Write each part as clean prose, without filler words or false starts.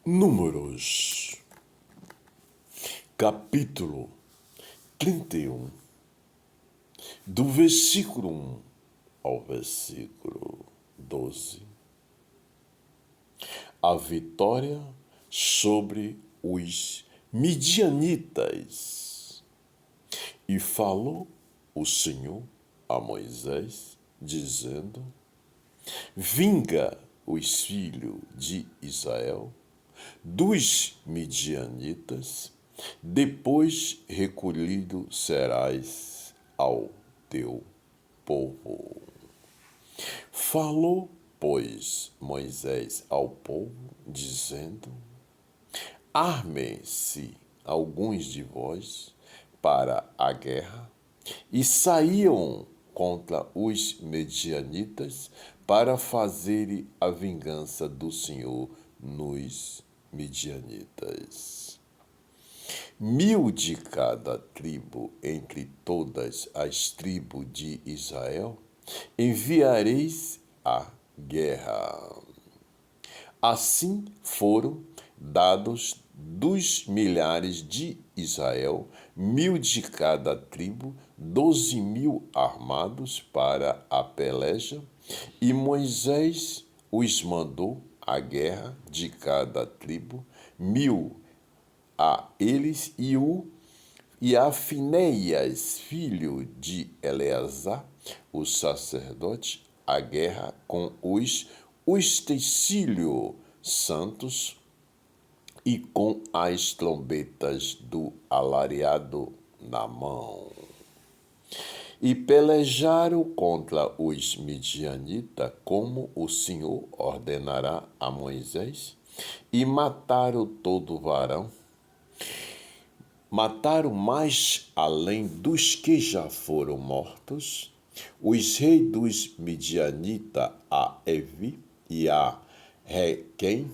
Números, capítulo 31, do versículo 1 ao versículo 12. A vitória sobre os midianitas. E falou o Senhor a Moisés, dizendo: Vinga os filhos de Israel dos midianitas, depois recolhido serás ao teu povo. Falou, pois, Moisés ao povo, dizendo: Armem-se alguns de vós para a guerra, e saíam contra os medianitas para fazerem a vingança do Senhor nos midianitas. 1000 de cada tribo entre todas as tribos de Israel enviareis à guerra. Assim foram dados dos milhares de Israel, 1000 de cada tribo, 12.000 armados para a peleja, e Moisés os mandou à guerra de cada tribo, 1000 a eles, e a Finéias, filho de Eleazar, o sacerdote, a guerra com os utensílios santos e com as trombetas do alariado na mão. E pelejaram contra os midianitas, como o Senhor ordenará a Moisés, e mataram todo varão. Mataram mais além dos que já foram mortos, os reis dos midianitas, a Evi, e a Requem,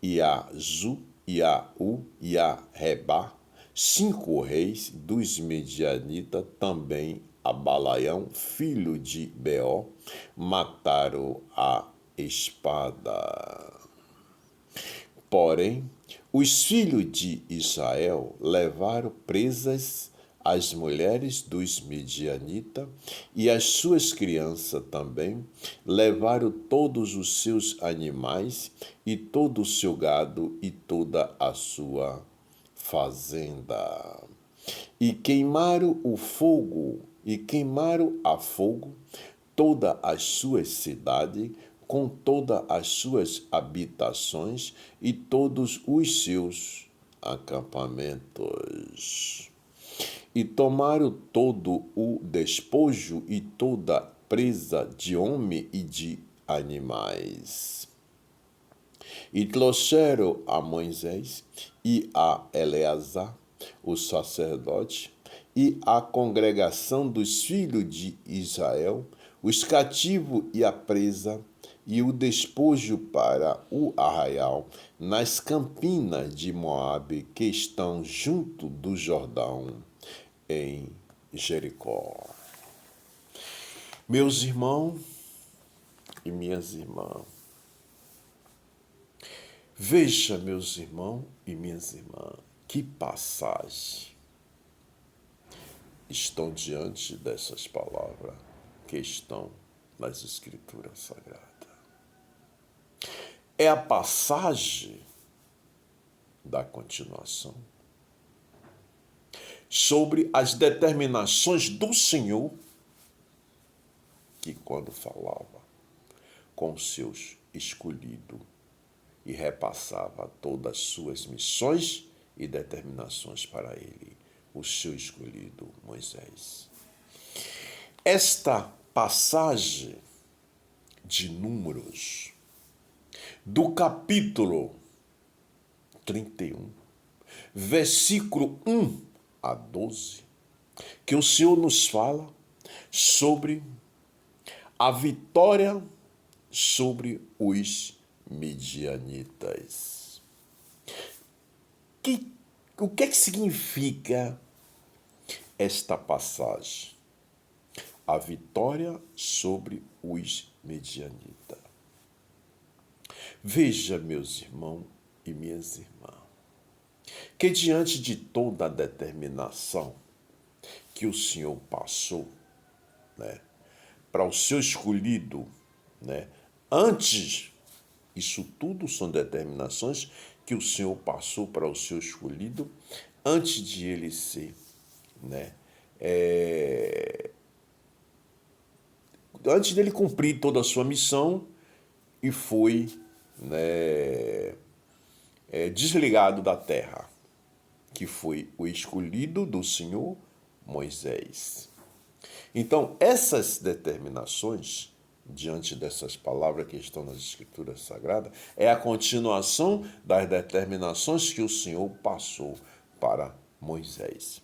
e a Zu, e a U, e a Reba, 5 reis dos midianitas, também a Balaião, filho de Beó, mataram a espada. Porém, os filhos de Israel levaram presas as mulheres dos midianitas e as suas crianças também, levaram todos os seus animais e todo o seu gado e toda a sua fazenda. E queimaram a fogo todas as suas cidades, com todas as suas habitações e todos os seus acampamentos. E tomaram todo o despojo e toda presa de homem e de animais. E trouxeram a Moisés e a Eleazar, o sacerdote, e a congregação dos filhos de Israel, os cativos e a presa, e o despojo para o arraial, nas campinas de Moabe, que estão junto do Jordão, em Jericó. Meus irmãos e minhas irmãs, veja, meus irmãos e minhas irmãs, que passagem estão diante dessas palavras que estão nas Escrituras Sagradas. É a passagem da continuação sobre as determinações do Senhor, que quando falava com seus escolhidos e repassava todas as suas missões e determinações para ele, o seu escolhido Moisés. Esta passagem de Números, do capítulo 31, versículo 1 a 12, que o Senhor nos fala sobre a vitória sobre os midianitas. O que significa esta passagem? A vitória sobre os midianitas. Veja, meus irmãos e minhas irmãs, que diante de toda a determinação que o Senhor passou, né, para o seu escolhido, né, antes, isso tudo são determinações que o Senhor passou para o seu escolhido antes de ele ser, né, antes dele cumprir toda a sua missão e foi, né, desligado da terra, que foi o escolhido do Senhor, Moisés. Então, essas determinações, diante dessas palavras que estão nas Escrituras Sagradas, é a continuação das determinações que o Senhor passou para Moisés.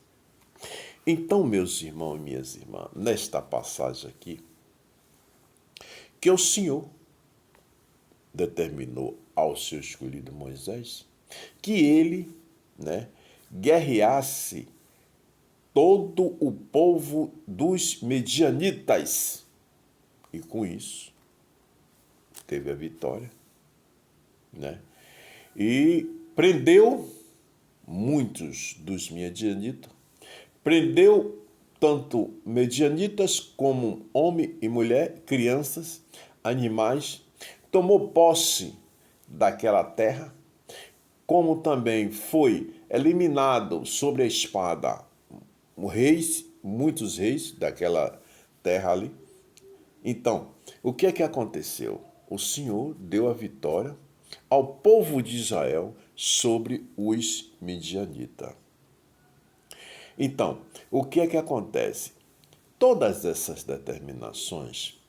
Então, meus irmãos e minhas irmãs, nesta passagem aqui, que o Senhor determinou ao seu escolhido Moisés que ele, né, guerreasse todo o povo dos medianitas. E com isso, teve a vitória, né? E prendeu muitos dos medianitas, prendeu tanto medianitas como homem e mulher, crianças, animais, tomou posse daquela terra, como também foi eliminado sobre a espada reis, muitos reis daquela terra ali. Então, o que é que aconteceu? O Senhor deu a vitória ao povo de Israel sobre os midianitas. Então, o que é que acontece? Todas essas determinações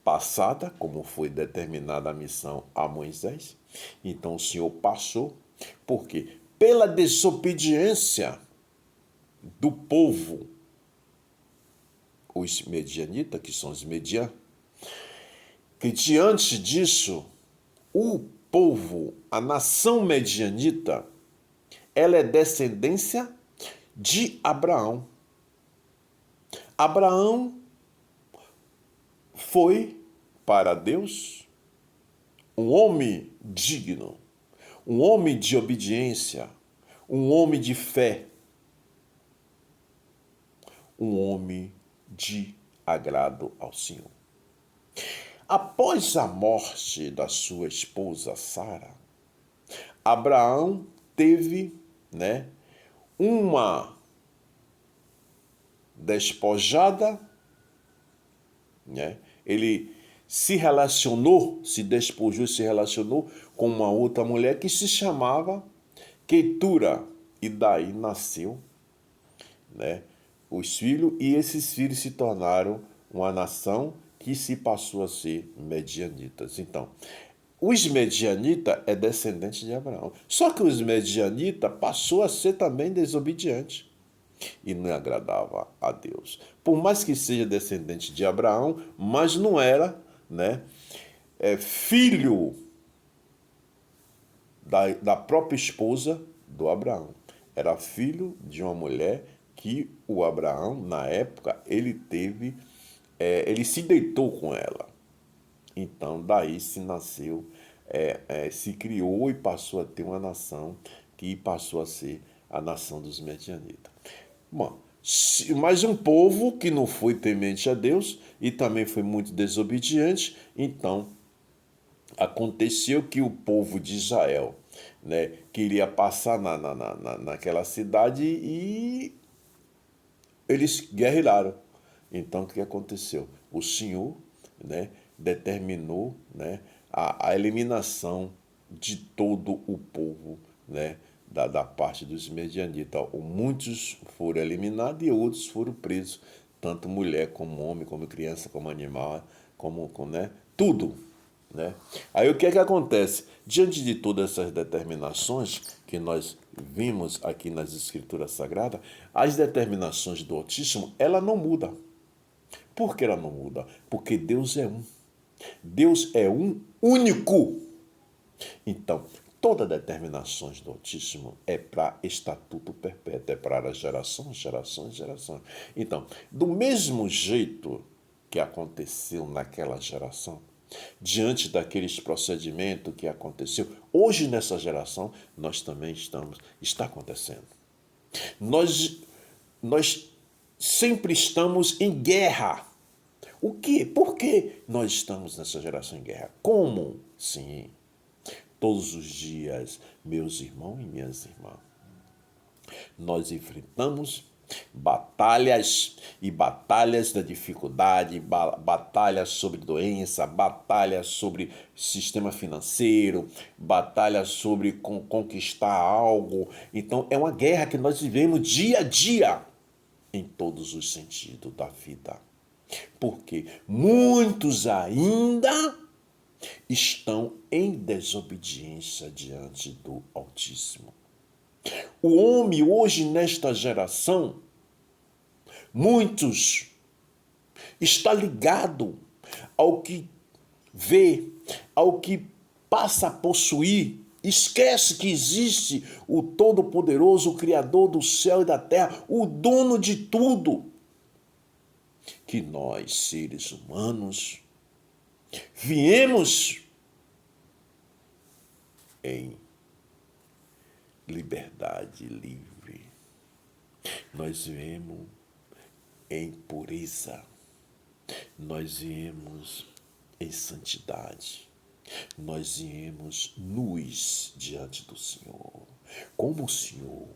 passada, como foi determinada a missão a Moisés. Então o Senhor passou, porque pela desobediência do povo, os medianitas, que são os medianos, que diante disso, o povo, a nação medianita, ela é descendência de Abraão. Abraão foi para Deus um homem digno, um homem de obediência, um homem de fé, um homem de agrado ao Senhor. Após a morte da sua esposa Sara, Abraão teve, uma despojada, ele se relacionou, se despojou, se relacionou com uma outra mulher que se chamava Quetura, e daí nasceu, os filhos, e esses filhos se tornaram uma nação que se passou a ser medianitas. Então, os medianitas é descendente de Abraão. Só que os medianitas passou a ser também desobediente e não agradava a Deus. Por mais que seja descendente de Abraão, mas não era, filho da própria esposa do Abraão. Era filho de uma mulher que o Abraão, na época, ele se deitou com ela. Então, daí se nasceu, se criou e passou a ter uma nação que passou a ser a nação dos medianitas. Bom, mas um povo que não foi temente a Deus e também foi muito desobediente, então aconteceu que o povo de Israel, queria passar naquela cidade e eles guerrilharam. Então, o que aconteceu? O Senhor, determinou, a eliminação de todo o povo, da parte dos medianitas. Muitos foram eliminados e outros foram presos, tanto mulher como homem, como criança, como animal, como tudo. Aí o que é que acontece? Diante de todas essas determinações que nós vimos aqui nas Escrituras Sagradas, as determinações do Altíssimo, ela não muda. Por que ela não muda? Porque Deus é um. Deus é um único. Então, todas as determinações do Altíssimo é para estatuto perpétuo, é para gerações. Então, do mesmo jeito que aconteceu naquela geração, diante daqueles procedimentos que aconteceu. Hoje, nessa geração, nós também está acontecendo. Nós sempre estamos em guerra. O quê? Por que nós estamos nessa geração em guerra? Como? Sim, todos os dias, meus irmãos e minhas irmãs, nós enfrentamos batalhas e batalhas da dificuldade, batalhas sobre doença, batalhas sobre sistema financeiro, batalhas sobre conquistar algo. Então é uma guerra que nós vivemos dia a dia em todos os sentidos da vida. Porque muitos ainda estão em desobediência diante do Altíssimo. O homem hoje, nesta geração, muitos está ligado ao que vê, ao que passa a possuir. Esquece que existe o Todo-Poderoso, o Criador do céu e da terra, o dono de tudo. Que nós, seres humanos, viemos em liberdade livre. Nós viemos em pureza. Nós viemos em santidade. Nós viemos nus diante do Senhor. Como o Senhor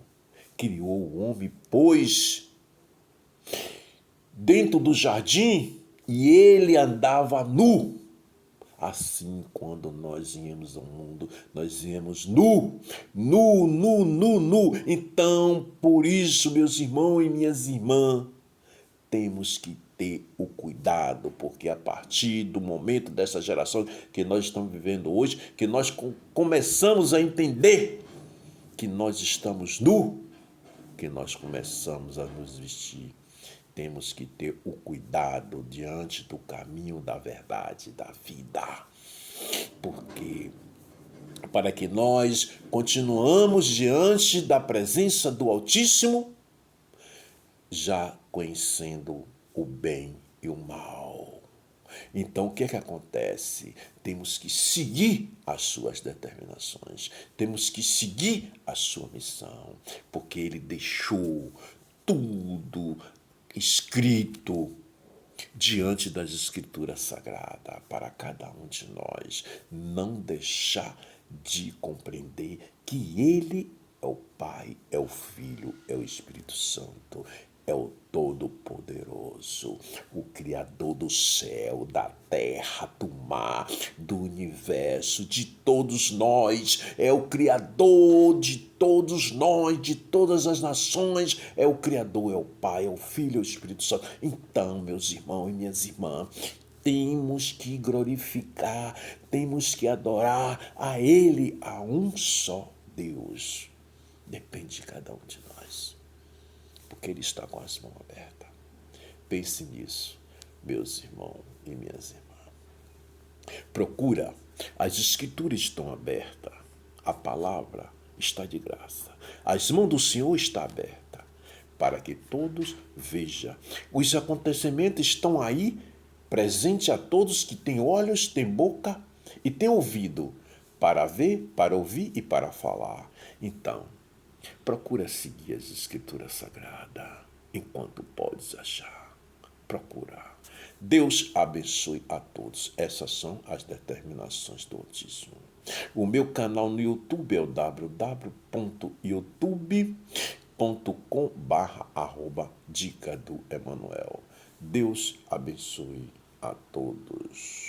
criou o homem, pôs dentro do jardim e ele andava nu. Assim, quando nós viemos ao mundo, nós viemos nu. Então, por isso, meus irmãos e minhas irmãs, temos que ter o cuidado, porque a partir do momento dessa geração que nós estamos vivendo hoje, que nós começamos a entender que nós estamos nu, que nós começamos a nos vestir. Temos que ter o cuidado diante do caminho da verdade, da vida. Porque para que nós continuamos diante da presença do Altíssimo, já conhecendo o bem e o mal. Então, o que é que acontece? Temos que seguir as suas determinações. Temos que seguir a sua missão. Porque ele deixou tudo escrito diante das Escrituras Sagradas para cada um de nós. Não deixar de compreender que ele é o Pai, é o Filho, é o Espírito Santo, é o Todo-Poderoso, o Criador do céu, da terra, do mar, do universo, de todos nós, é o Criador de todos nós, de todas as nações, é o Criador, é o Pai, é o Filho, é o Espírito Santo. Então, meus irmãos e minhas irmãs, temos que glorificar, temos que adorar a Ele, a um só Deus. Depende de cada um de nós, porque Ele está com as mãos abertas. Pense nisso, meus irmãos e minhas irmãs. Procura, as Escrituras estão abertas, a palavra está de graça, as mãos do Senhor estão abertas, para que todos vejam. Os acontecimentos estão aí, presente a todos que têm olhos, têm boca e têm ouvido, para ver, para ouvir e para falar. Então, procura seguir as Escrituras Sagradas enquanto podes achar. Procura. Deus abençoe a todos. Essas são as determinações do Altíssimo. O meu canal no YouTube é o www.youtube.com/Dica do Emanuel. Deus abençoe a todos.